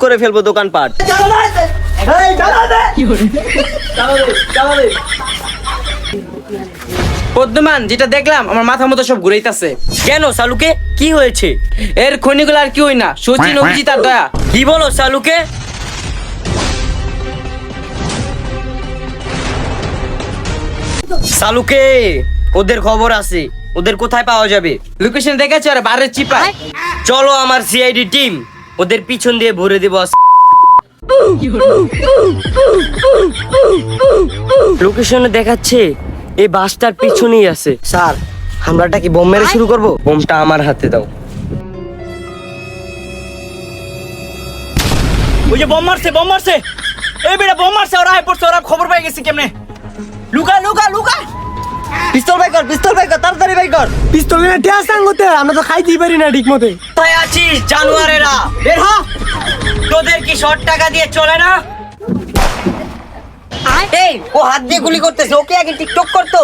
করে ফেলবো দোকানপাট। পদ্মমান, যেটা দেখলাম আমার মাথা মতো সব ঘুরাইতেছে। কেন সালুকে, কি হয়েছে? এর খনিগুলো আর কি হই না, সচিন অভিজিৎ আর দয়া। কি বলো সালুকে? সালুকে, ওদের খবর আছে, ওদের কোথায় পাওয়া যাবে? লোকেশন দেখেছে আর বারের চিপায়। চলো আমার সিআইডি টিম ওদের পিছন দিয়ে ভরে দেব। লোকেশনে দেখাচ্ছে এই বাসটার পিছনেই আছে। স্যার, হামলাটা কি বোম মেরে শুরু করব? বোমটা আমার হাতে দাও। ওই যে বোম মারছে এই বেটা বোম মারছে, ওরা আয় পড়ছে, ওরা খবর পাই গেছে কেমনে? লুকা পিস্তল বাই কর, তাড়াতাড়ি বাই কর। পিস্তল নিয়ে ঠেস সাঙ্গতে আমরা তো খাইতেই পারি না ঠিক মতে। কোথায় আছিস জানোয়ারেরা? বের হ। তোদের কি শর্ট টাকা দিয়ে চলে না? এই, ও হাত দিয়ে গুলি করতেছে, ওকে আগে টিকটক করতো।